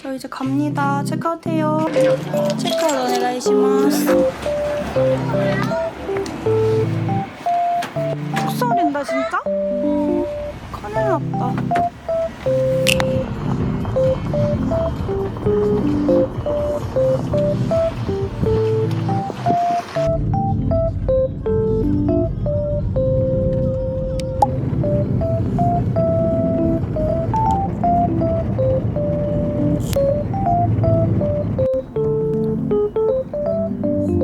저 이제 갑니다. 체크아웃해요. 체크아웃 오네가이시마스. 폭설인다 진짜? 큰일 났다.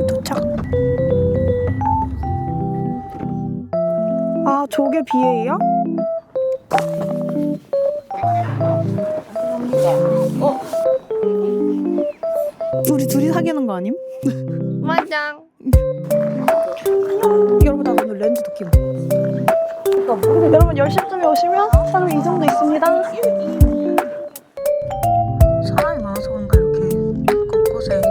도착. 아, 저게 비에이야? 우리 둘이 사귀는 거 아님? 맞아. 안녕. 여러분, 나 오늘 렌즈도 끼고. 여러분 10시쯤에 오시면 사람 이 정도 있습니다. 사람이 많아서 그런가 이렇게 곳곳에.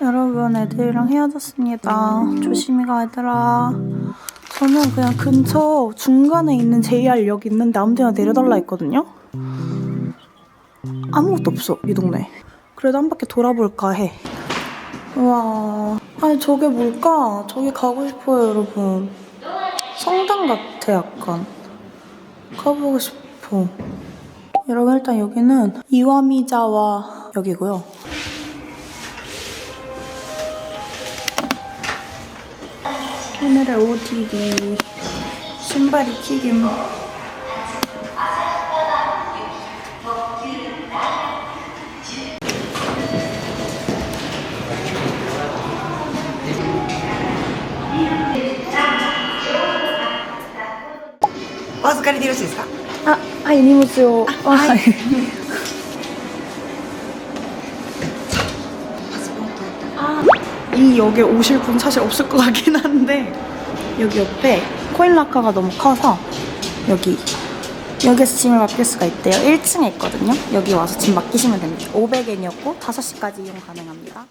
여러분, 애들이랑 헤어졌습니다. 조심히 가, 얘들아. 저는 그냥 근처 중간에 있는 JR역 있는데 아무 데나 내려달라 했거든요? 아무것도 없어, 이 동네. 그래도 한 바퀴 돌아볼까 해. 우와. 아니, 저게 뭘까? 저기 가고 싶어요, 여러분. 성당 같아, 약간. 가보고 싶어. 여러분, 일단 여기는 이와미자와 역이고요. 오늘의 OOTD 신발이 튀김.お預かりでよろしいですか? 아, 아이, 니모츠요. 이 역에 오실 분 사실 없을 것 같긴 한데 여기 옆에 코인라카가 너무 커서 여기에서 짐을 맡길 수가 있대요. 1층에 있거든요. 여기 와서 짐 맡기시면 됩니다. 500엔이었고 5시까지 이용 가능합니다.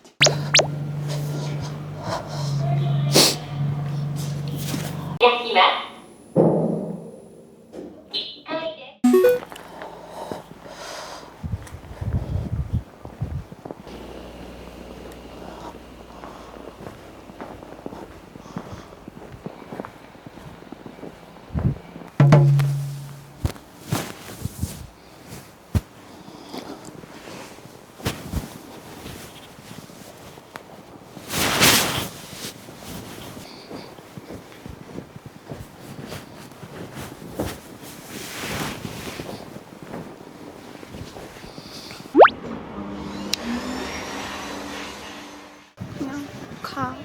그냥 가.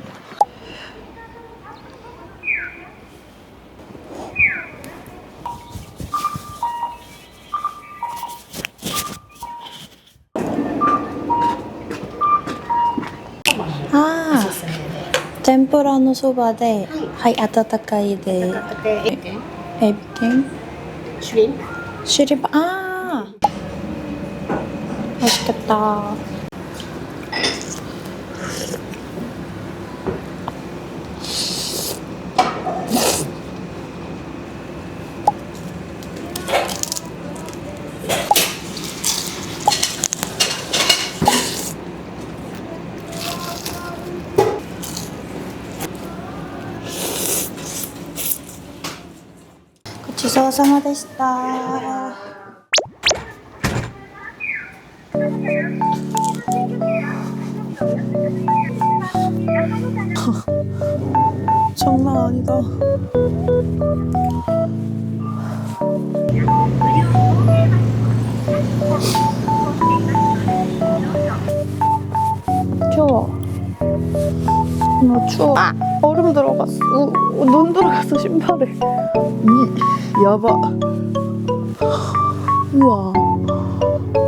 아, 템푸라のそばで、はい、温かいで、エビ天、シュリンプ、아, 맛있겠다. 고치소사마でした. 장난 아니다. 추워. 너 추워. 얼음 들어갔어. 눈 들어갔어, 신발에. 야바. 우와.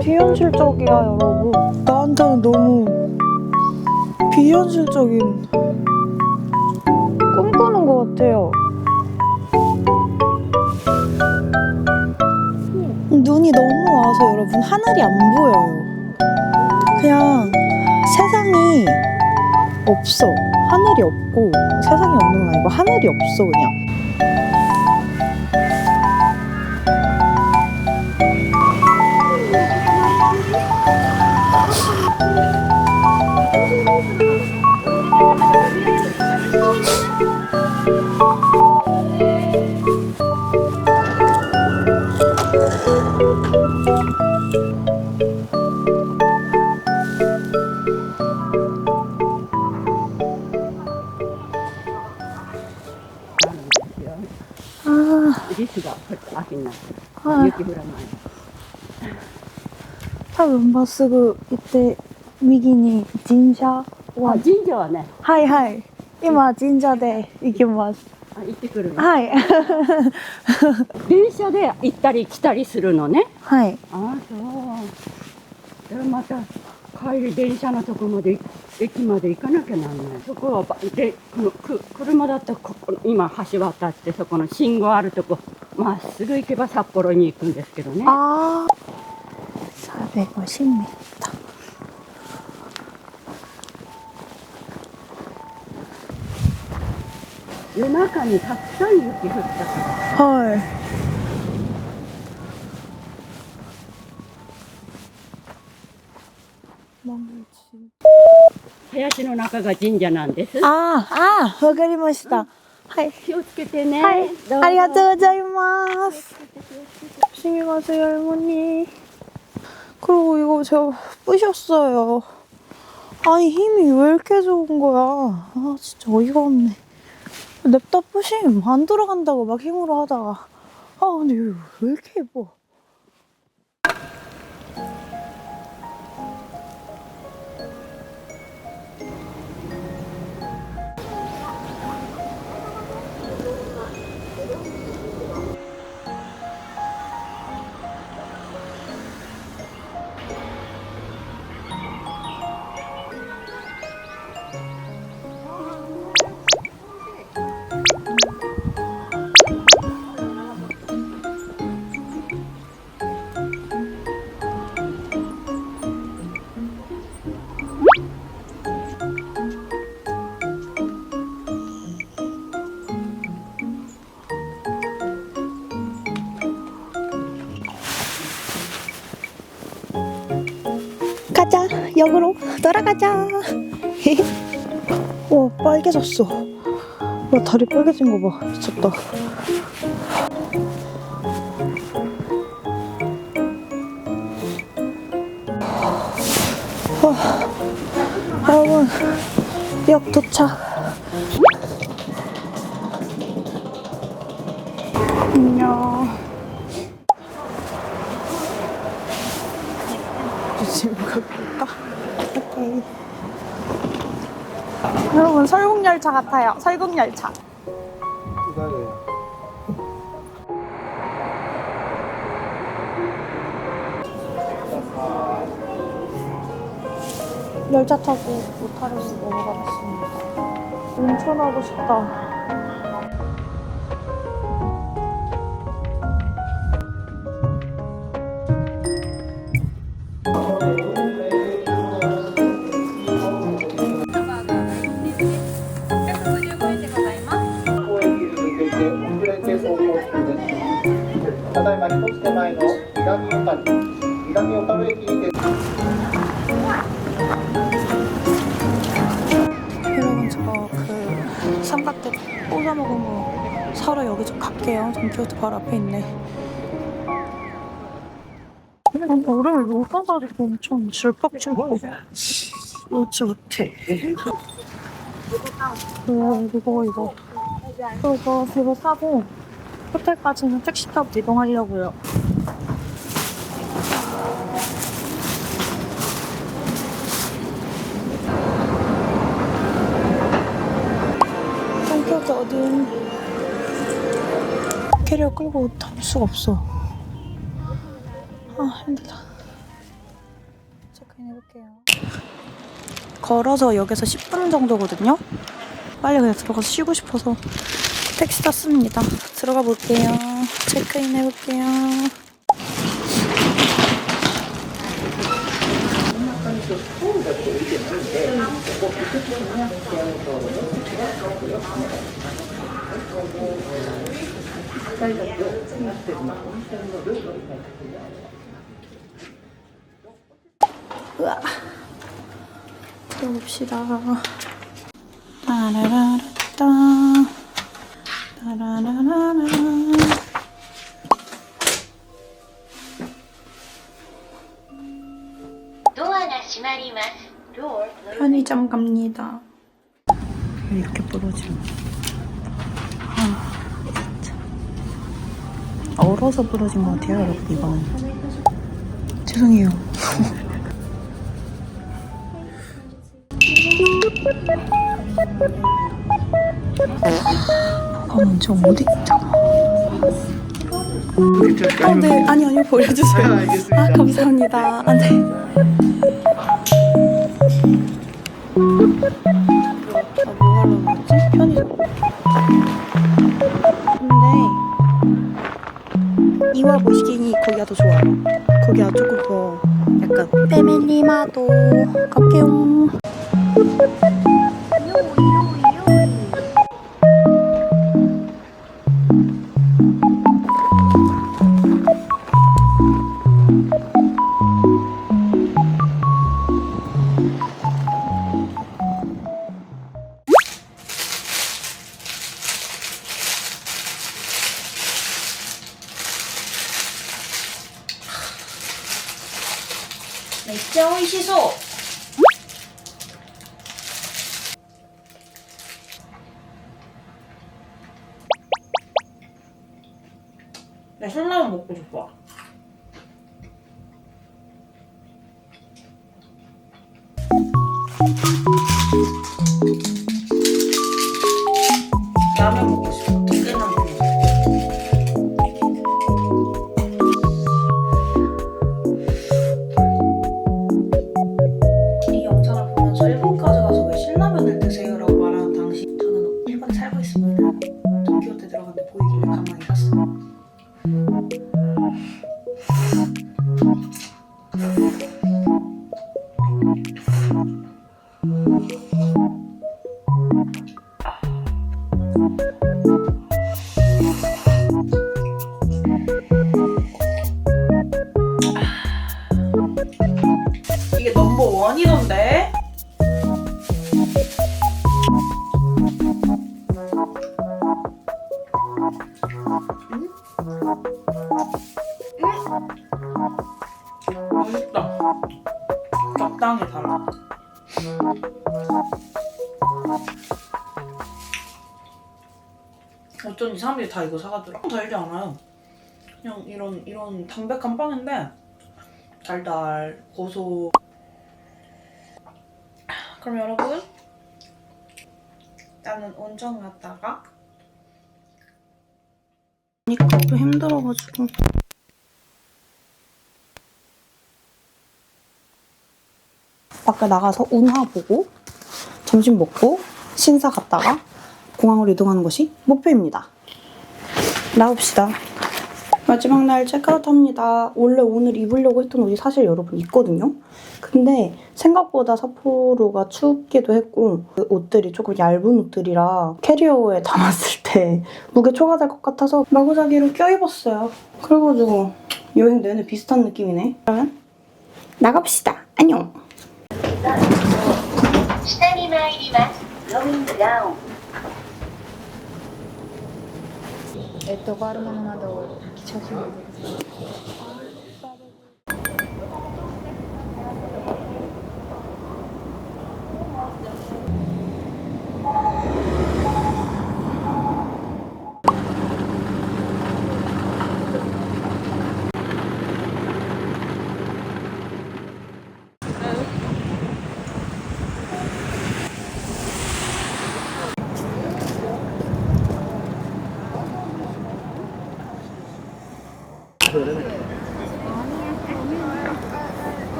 비현실적이야, 여러분. 나한테는 너무 비현실적인 꿈꾸는 것 같아요. 눈이 너무 와서 여러분 하늘이 안 보여요. 그냥 세상이 없어. 하늘이 없고 세상이 없는 건 아니고 하늘이 없어 그냥.リスが秋になってはい雪降らない。 多分まっすぐ行って右に神社はあ、神社はね、はいはい今神社で行きます。あ、行ってくるね。はい電車で行ったり来たりするのね。はいああ、そう。でまた帰り電車のとこまで駅まで行かなきゃなんない。そこはで車だったら今橋渡ってそこの信号あるとこまっすぐ行けば札幌に行くんですけどね。あー450m。夜中にたくさん雪降ったから。はい林の中が神社なんです。あーわかりました、はい気をつけてね。はいどうぞありがとうございます。조심히 가세요 할머니. 그리고 이거 제가 부셨어요. 아니 힘이 왜 이렇게 좋은 거야. 아 진짜 어이가 없네. 냅다 부심 안 들어간다고 막 힘으로 하다가 아 근데 이거 왜 이렇게 예뻐. 가자 역으로 돌아가자. 와 빨개졌어. 와 다리 빨개진 거 봐. 미쳤다. 와, 여러분 역 도착. 안녕. 지금 가볼까? 오케이. 여러분 설국열차 같아요. 설국열차. 열차 타고 오타르스 넘어가봤습니다. 온천하고 싶다. 여러분 저 그 삼각대 꽂아 먹은 거 사러 여기 좀 갈게요. 돈키호테 바로 앞에 있네. 얼음을 못 사가지고 엄청 줄뻑줄뻑 놓지 못해. 이거 이거 사고 호텔까지는 택시 타고 이동하려고요. 돈키호테 어딘 캐리어 끌고 다닐 수가 없어. 아 힘들다. 체크인 해볼게요. 걸어서 역에서 10분 정도거든요. 빨리 그냥 들어가서 쉬고 싶어서 택시 탔습니다. 들어가 볼게요. 체크인 해볼게요. 으아. 들어봅시다. 따라라라따. 따라라라라. 편의점 갑니다. 이렇게 부러지면 진짜 얼어서 부러진 것 같아요, 여러분. 이거는 죄송해요. 뭐가 먼저 어디 있잖아. 네. 아니요, 보여주세요. 아, 감사합니다. 아, 네. 뭐 하려고 했지? 편의점. 근데 이와 모시기니 거기가 더 좋아요. 거기가 조금 더 약간 패밀리마도 갈게요. 진짜 오이시소. 나 신라면 먹고 싶어. 라면 먹고 싶어. 깨라면 먹고 싶어. 이 영상을 보면서 일본까지 가서 왜 신라면을 드세요라고 말하는 당시 저는 일본에 살고 있습니다. 도쿄호텔 들어갔는데 보이길래 가만히 샀어요. 이게 넘버원이던데? 맛있다. 적당히 달아. 어쩐지 사람들이 다 이거 사가더라. 달지 않아요. 그냥 이런 담백한 빵인데 달달 고소. 그럼 여러분, 나는 온천 갔다가 그러니까 또 힘들어가지고 밖에 나가서 운하 보고 점심 먹고 신사 갔다가 공항으로 이동하는 것이 목표입니다. 나옵시다. 마지막 날 체크아웃합니다. 원래 오늘 입으려고 했던 옷이 사실 여러분 있거든요. 근데 생각보다 삿포로가 춥기도 했고 그 옷들이 조금 얇은 옷들이라 캐리어에 담았을 때 무게 초과될 것 같아서 마구잡이로 껴입었어요. 그래가지고 여행 내내 비슷한 느낌이네. 그러면 나갑시다. 안녕. 下に参ります。ロミングダウン。バルモノなど貴重品です。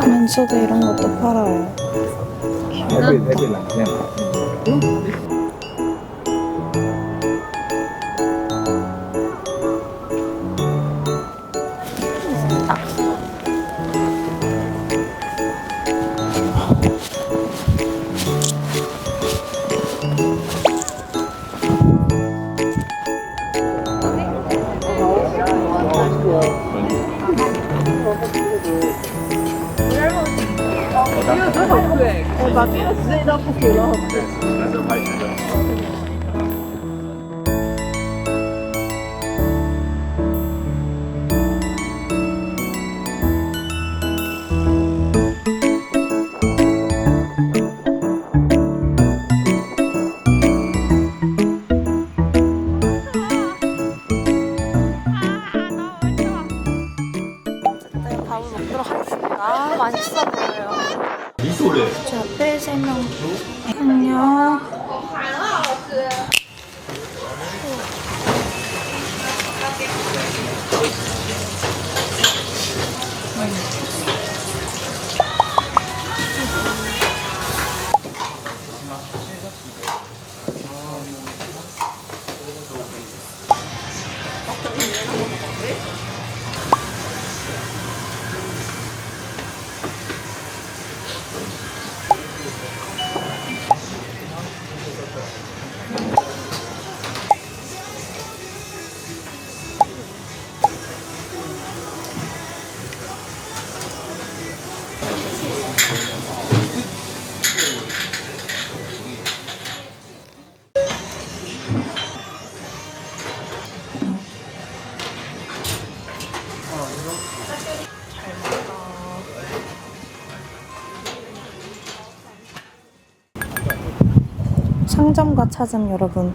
면서도 이런 것도 팔아요. 대비 대비 나. 네, 밥을 먹도록 하겠습니다. 맛있어 보여요. 你说的。 제 앞에 3명. 안녕. 상점과 차점 여러분.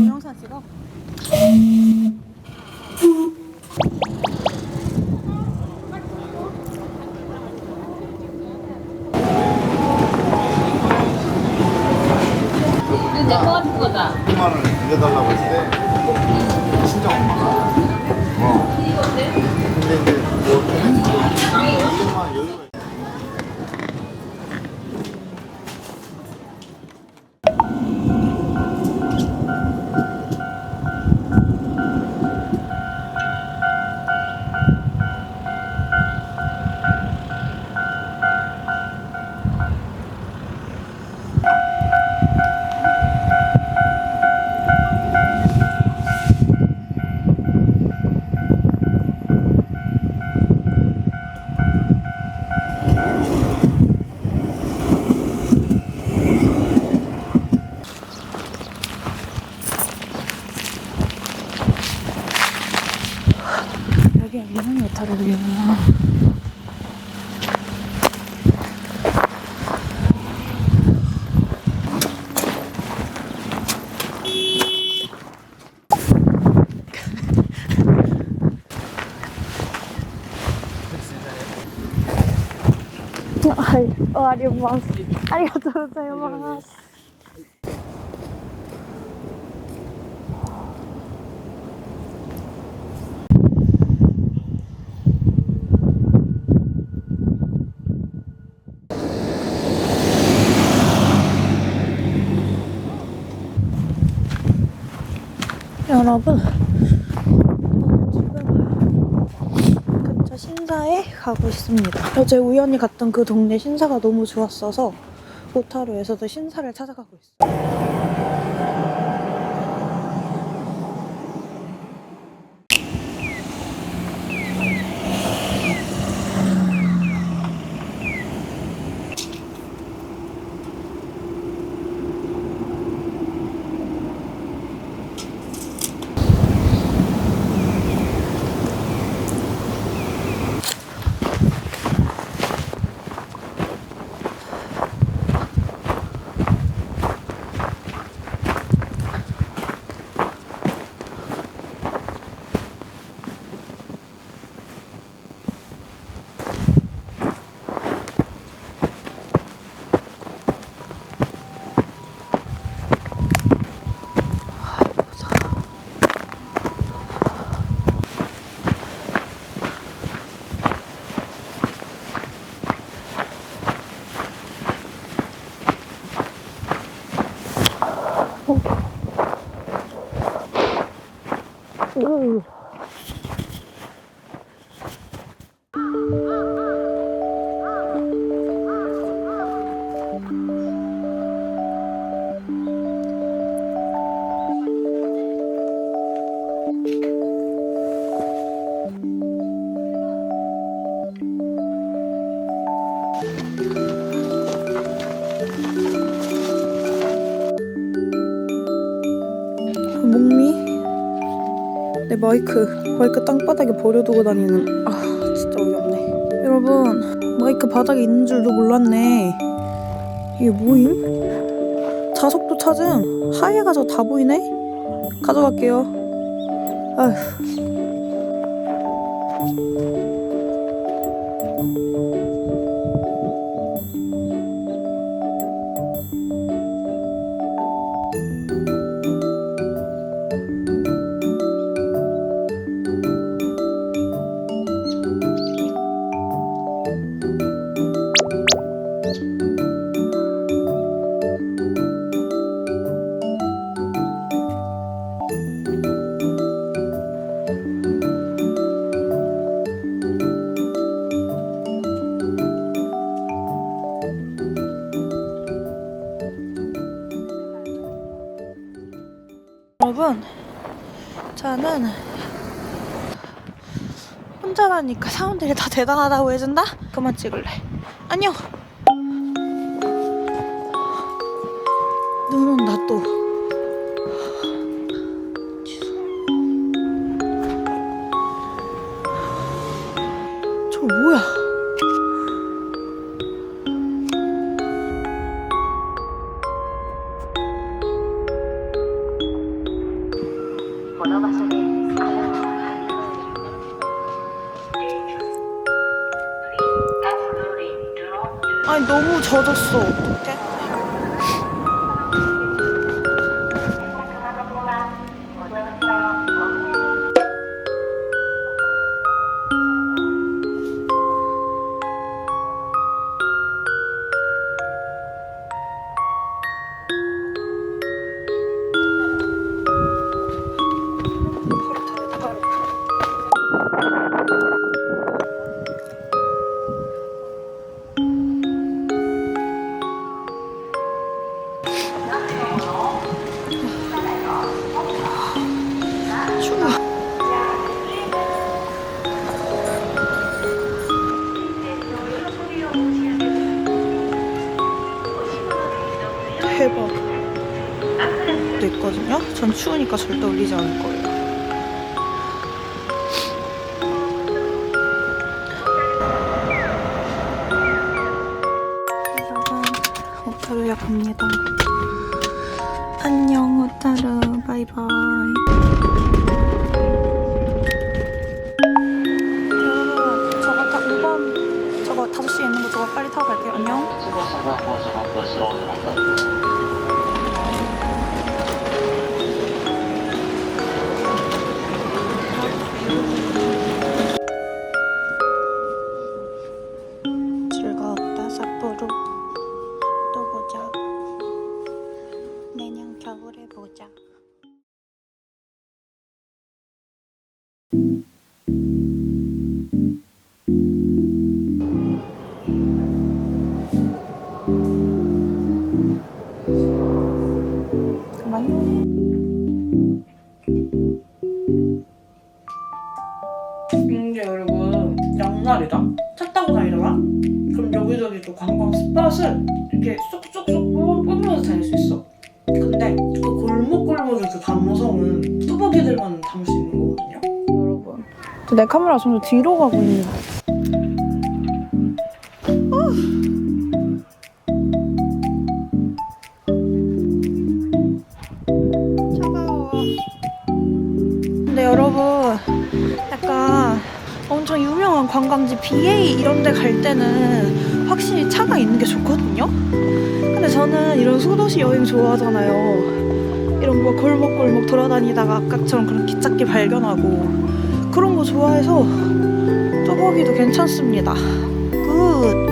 동영상 찍어? 만 원을 빌려달라고 했을 때 친정 엄마가 근데 이제 뭐 돈만 여유가 여기 미나미 오타루구나.はい、終わります。ありがとうございます。 여러분, 지금 근처 신사에 가고 있습니다. 어제 우연히 갔던 그 동네 신사가 너무 좋았어서 오타루에서도 신사를 찾아가고 있어요. 목미? 내 마이크 땅바닥에 버려두고 다니는 진짜 어이없네. 여러분 마이크 바닥에 있는 줄도 몰랐네. 이게 뭐임? 자석도 찾음. 하얘가 저 다 보이네? 가져갈게요. 아휴. 여러분, 저는 혼자라니까 사람들이 다 대단하다고 해준다? 그만 찍을래. 안녕. 눈 온다 또. 저거 뭐야? 아니 너무 젖었어. 어떡해? 대박. 도 있거든요. 전 추우니까 절대 올리지 않을 거예요. 여러분, 오타루야 갑니다. 안녕 오타루. 바이바이. 여러분, 저거 다 5번 저거 5시에 있는 거 저거 빨리 타고 갈게요. 안녕. 즐거웠다 삿포로. 또 보자. 내년 겨울에 보자. 근데 여러분 양날이다? 차 타고 다니잖아? 그럼 여기저기 또 관광 스팟을 이렇게 쏙쏙쏙 뽑으면서 다닐 수 있어. 근데 그 골목골목의 그 감성은 뚜벅이들만 담을 수 있는 거거든요. 여러분, 내 카메라 점점 뒤로 가고 있네. 차가워. 근데 여러분, 약간 엄청 유명한 관광지 BA 이런 데 갈 때는 확실히 차가 있는 게 좋거든요? 근데 저는 이런 소도시 여행 좋아하잖아요. 이런 뭐 골목골목 돌아다니다가 아까처럼 그런 기찻길 발견하고 그런 거 좋아해서 뚜벅이도 괜찮습니다. 굿!